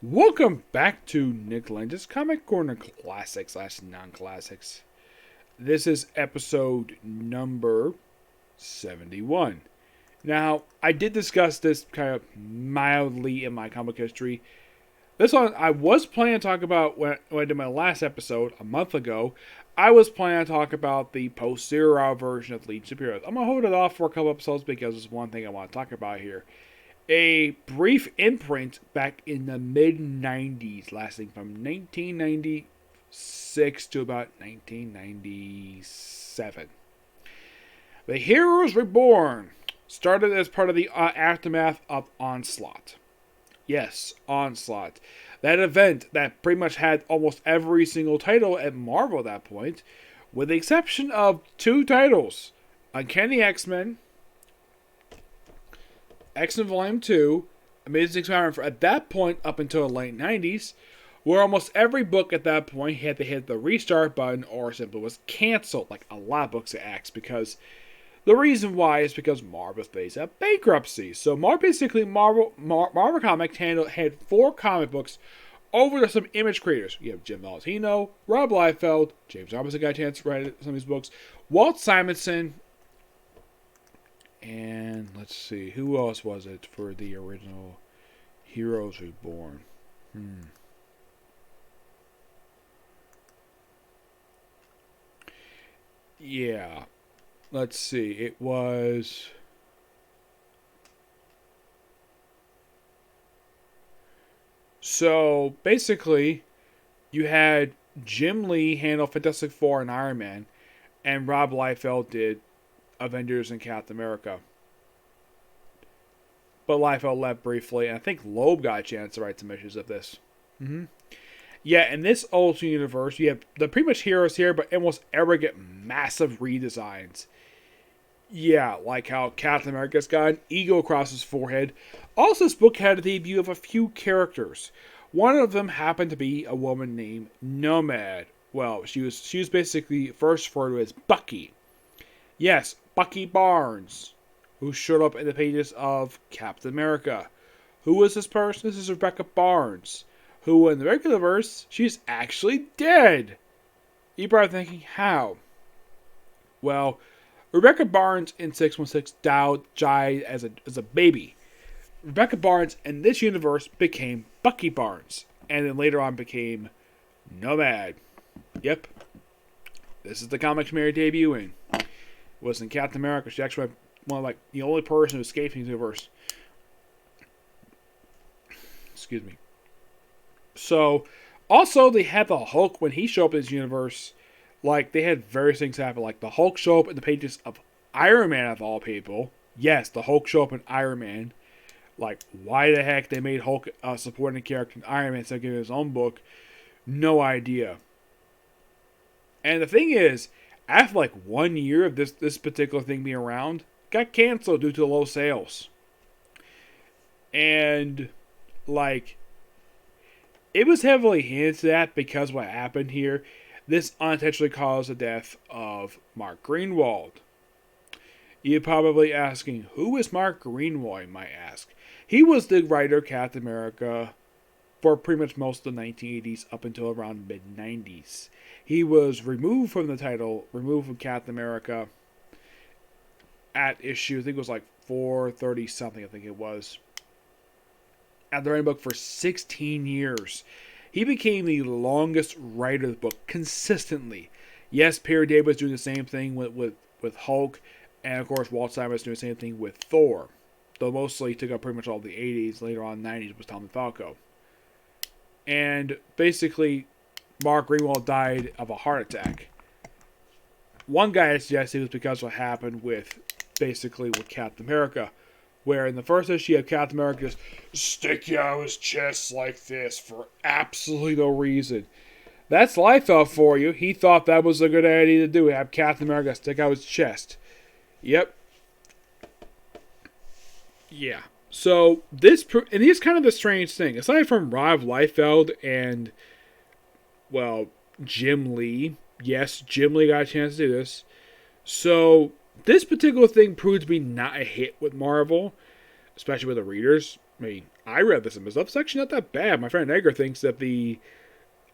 Welcome back to Nick Landis Comic Corner Classics / Non-Classics. This is episode number 71. Now, I did discuss this kind of mildly in my comic history. This one I was planning to talk about when I did my last episode a month ago. I was planning to talk about the post-zero version of Legion of Heroes. I'm going to hold it off for a couple episodes because there's one thing I want to talk about here. A brief imprint back in the mid-90s, lasting from 1996 to about 1997. The Heroes Reborn started as part of the aftermath of Onslaught. Yes, Onslaught. That event that pretty much had almost every single title at Marvel at that point, with the exception of two titles. Uncanny X-Men, X-Men Volume 2, Amazing Spider-Man at that point up until the late 90s, where almost every book at that point had to hit the restart button or simply was cancelled, like a lot of books at X, because the reason why is because Marvel faced a bankruptcy. So Marvel Comics had four comic books over to some image creators. You have Jim Valentino, Rob Liefeld, James Robinson got a chance to write some of these books, Walt Simonson, and let's see, who else was it for the original Heroes Reborn? Yeah, let's see. It was... So, basically, you had Jim Lee handle Fantastic Four and Iron Man, and Rob Liefeld did Avengers and Captain America. But Liefeld left briefly, and I think Loeb got a chance to write some issues of this. Yeah, in this old universe, you have the pretty much heroes here, but almost ever get massive redesigns. Yeah, like how Captain America's got an eagle across his forehead. Also, this book had a debut of a few characters. One of them happened to be a woman named Nomad. Well, she was basically first referred to as Bucky. Yes, Bucky Barnes, who showed up in the pages of Captain America. Who was this person? This is Rebecca Barnes, who in the regular verse, she's actually dead. You're probably thinking, how? Well, Rebecca Barnes in 616 died as a baby. Rebecca Barnes in this universe became Bucky Barnes, and then later on became Nomad. Yep. This is the comics Mary debuting. Was in Captain America. She actually one of the only person who escaped from the universe. Excuse me. So, also they had the Hulk when he showed up in this universe. Like, they had various things happen. Like, the Hulk show up in the pages of Iron Man of all people. Yes, the Hulk show up in Iron Man. Like, why the heck they made Hulk a supporting character in Iron Man instead of giving his own book? No idea. And the thing is, after 1 year of this particular thing being around, got canceled due to low sales. And it was heavily hinted at because what happened here, this unintentionally caused the death of Mark Greenwald. You're probably asking, who is Mark Greenwald, you might ask. He was the writer of Captain America for pretty much most of the 1980s up until around the mid-90s. He was removed from the title, removed from Captain America at issue, I think it was 430 something, I think it was. At the writing book for 16 years. He became the longest writer of the book consistently. Yes, Perry David was doing the same thing with Hulk, and of course Walt Simon was doing the same thing with Thor. Though mostly he took up pretty much all the 80s, later on 90s was Tom DeFalco. And basically, Mark Greenwald died of a heart attack. One guy suggested it was because of what happened with Captain America, where in the first issue you have Captain America just stick out his chest like this for absolutely no reason. That's Liefeld for you. He thought that was a good idea to do, have Captain America stick out his chest. Yep. Yeah. So, and here's kind of the strange thing. Aside from Rob Liefeld and, Jim Lee. Yes, Jim Lee got a chance to do this. So, this particular thing proved to be not a hit with Marvel, especially with the readers. I mean, I read this in the subsection, not that bad. My friend Edgar thinks that the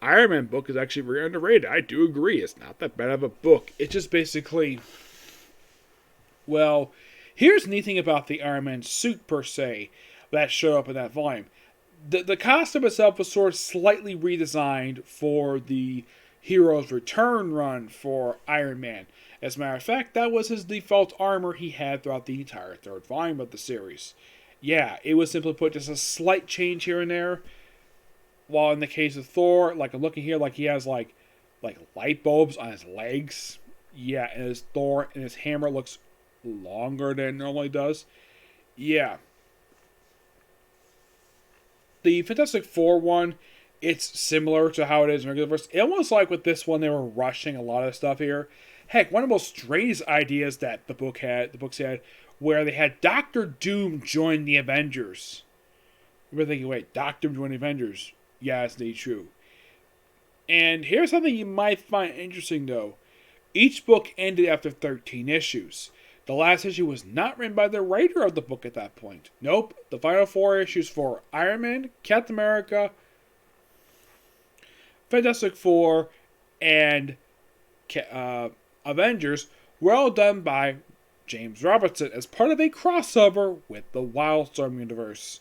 Iron Man book is actually very underrated. I do agree. It's not that bad of a book. It's just basically, well, here's the neat thing about the Iron Man suit per se that showed up in that volume. The costume itself was sort of slightly redesigned for the Hero's Return run for Iron Man. As a matter of fact, that was his default armor he had throughout the entire third volume of the series. Yeah, it was simply put just a slight change here and there. While in the case of Thor, like I'm looking here, like he has like light bulbs on his legs. Yeah, and his Thor and his hammer looks longer than it normally does. Yeah. The Fantastic Four one, it's similar to how it is in regular verse. It almost like with this one, they were rushing a lot of stuff here. Heck, one of the most strange ideas that the books had, where they had Doctor Doom join the Avengers. We're thinking, wait, Doctor Doom join the Avengers? Yeah, it's indeed true. And here's something you might find interesting, though. Each book ended after 13 issues. The last issue was not written by the writer of the book at that point. Nope, the final 4 issues for Iron Man, Captain America, Fantastic Four, and Avengers were all done by James Robertson as part of a crossover with the Wildstorm universe,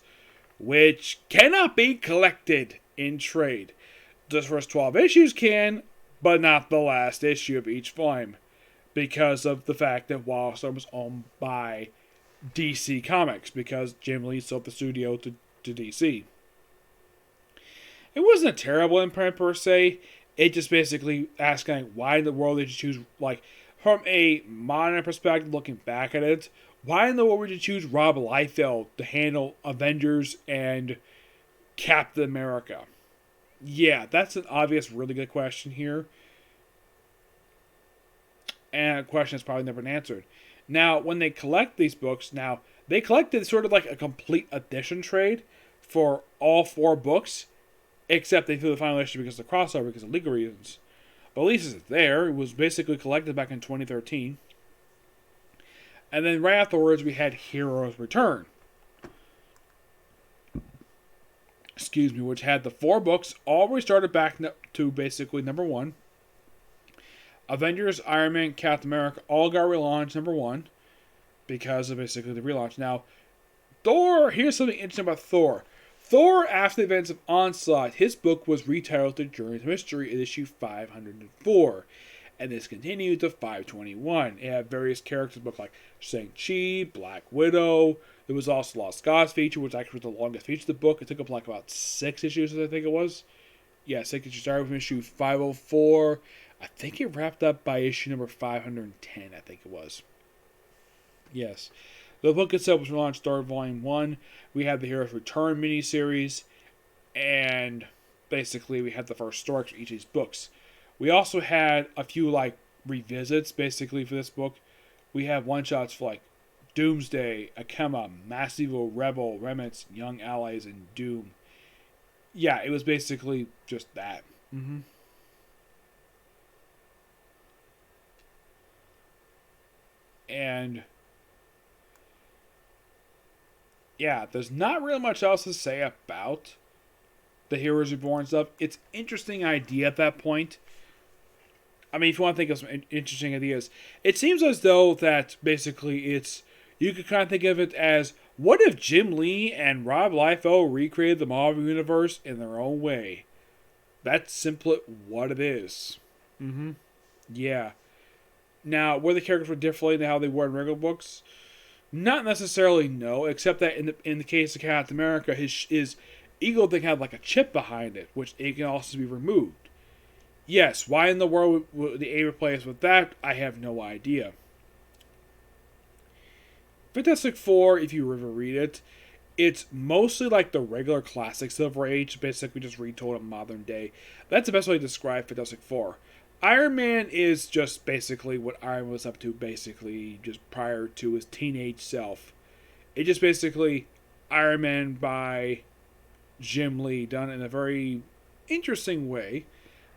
which cannot be collected in trade. The first 12 issues can, but not the last issue of each volume, because of the fact that Wildstorm was owned by DC Comics, because Jim Lee sold the studio to DC. It wasn't a terrible imprint per se. It just basically asking why in the world did you choose, like, from a modern perspective, looking back at it, why in the world would you choose Rob Liefeld to handle Avengers and Captain America? Yeah, that's an obvious, really good question here. And a question that's probably never been answered. Now, when they collect these books, they collected sort of like a complete edition trade for all 4 books, except they threw the final issue because of the crossover, because of legal reasons. But at least it's there. It was basically collected back in 2013. And then right afterwards, we had Hero's Return. Excuse me, which had the 4 books, all restarted back to basically number 1. Avengers, Iron Man, Captain America all got relaunched number 1 because of basically the relaunch. Now, Thor, here's something interesting about Thor. Thor, after the events of Onslaught, his book was retitled The Journey to Mystery in issue 504. And this continued to 521. It had various characters book like Shang-Chi, Black Widow. There was also Lost Gods feature, which actually was the longest feature of the book. It took up like about 6 issues, I think it was. Yeah, 6 issues. Started with issue 504. I think it wrapped up by issue number 510, I think it was. Yes. The book itself was relaunched third volume 1. We had the Hero's Return miniseries. And basically we had the first story for each of these books. We also had a few like revisits basically for this book. We have one-shots for like Doomsday, Akema, Massivo, Rebel, Remnants, Young Allies, and Doom. Yeah, it was basically just that. And yeah, there's not really much else to say about the Heroes Reborn stuff. It's an interesting idea at that point. I mean, if you want to think of some interesting ideas, it seems as though that basically you could kind of think of it as, what if Jim Lee and Rob Liefeld recreated the Marvel Universe in their own way? That's simply what it is. Yeah. Now, were the characters were differently than how they were in regular books? Not necessarily, no, except that in the case of Captain America, his ego thing had like a chip behind it, which it can also be removed. Yes, why in the world would the A replace with that? I have no idea. Fantastic Four, if you ever read it, it's mostly like the regular classic Silver Age, basically just retold in modern day. That's the best way to describe Fantastic Four. Iron Man is just basically what Iron Man was up to, basically just prior to his teenage self. It's just basically Iron Man by Jim Lee, done in a very interesting way.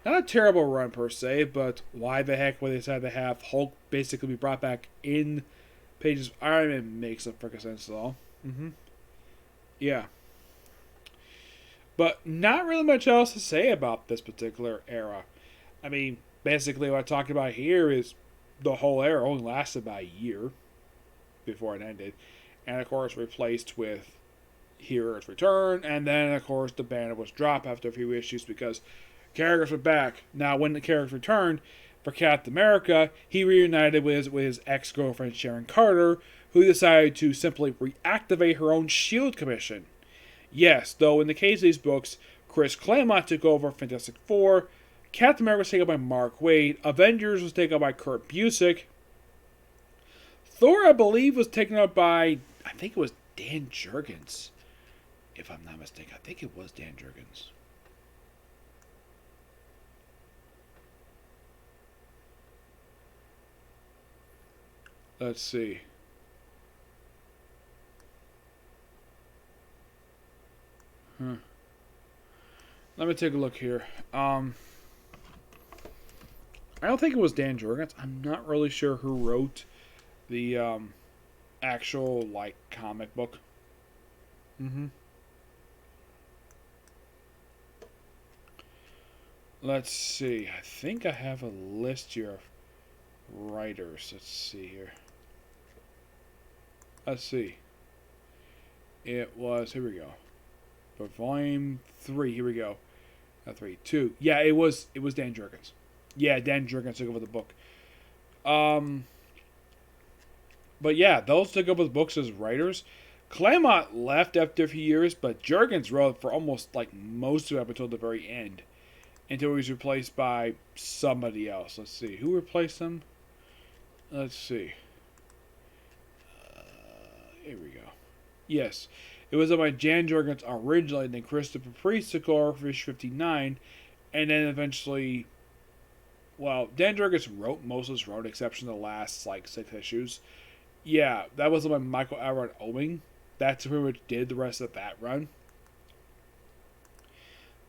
Not a terrible run per se, but why the heck would they decide to have Hulk basically be brought back in pages of Iron Man makes no freaking sense at all. Yeah. But not really much else to say about this particular era. I mean, basically what I talked about here is the whole era only lasted about a year before it ended. And of course replaced with Heroes Return, and then of course the banner was dropped after a few issues because characters were back. Now when the characters returned for Captain America, he reunited with his ex-girlfriend Sharon Carter, who decided to simply reactivate her own SHIELD commission. Yes, though in the case of these books, Chris Claremont took over Fantastic Four, Captain America was taken by Mark Waid, Avengers was taken up by Kurt Busiek, Thor, I believe, was taken up by, I think it was Dan Jurgens. If I'm not mistaken, I think it was Dan Jurgens. Let's see. Let me take a look here. I don't think it was Dan Jurgens. I'm not really sure who wrote the actual like comic book. Let's see. I think I have a list here of writers. Let's see here. Let's see. It was, here we go. For volume 3, here we go. Not 3, 2. Yeah, it was Dan Jurgens. Yeah, Dan Jurgens took over the book. But yeah, those took over the books as writers. Claremont left after a few years, but Jurgens wrote for almost like most of it up until the very end. Until he was replaced by somebody else. Let's see. Who replaced him? Let's see. Here we go. Yes. It was by Jan Jurgens originally, then Christopher Priest took over for issue 59, and then eventually, well, Dan Jurgens wrote most of this run, exception the last, like, 6 issues. Yeah, that was by Michael Alred Owing. That's who pretty much did the rest of that run.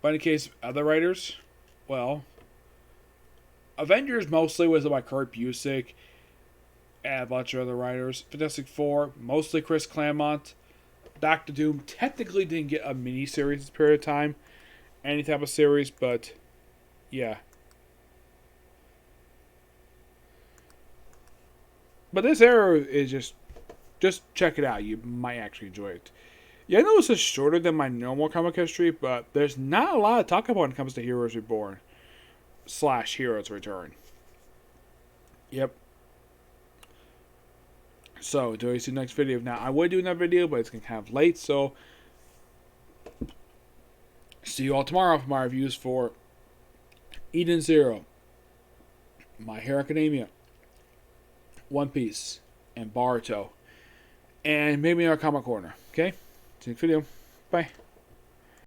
But in the case of other writers, well, Avengers mostly was by Kurt Busiek and a bunch of other writers. Fantastic Four, mostly Chris Claremont. Doctor Doom technically didn't get a mini-series this period of time. Any type of series, but yeah. But this era is just check it out. You might actually enjoy it. Yeah, I know this is shorter than my normal comic history, but there's not a lot to talk about when it comes to Heroes Reborn / Heroes Return. Yep. So, do I see the next video? Now, I would do another video, but it's kind of late, so see you all tomorrow for my reviews for Eden Zero, My Hero Academia, One Piece, and Boruto, and maybe our Comic Corner. Okay? See you next video. Bye.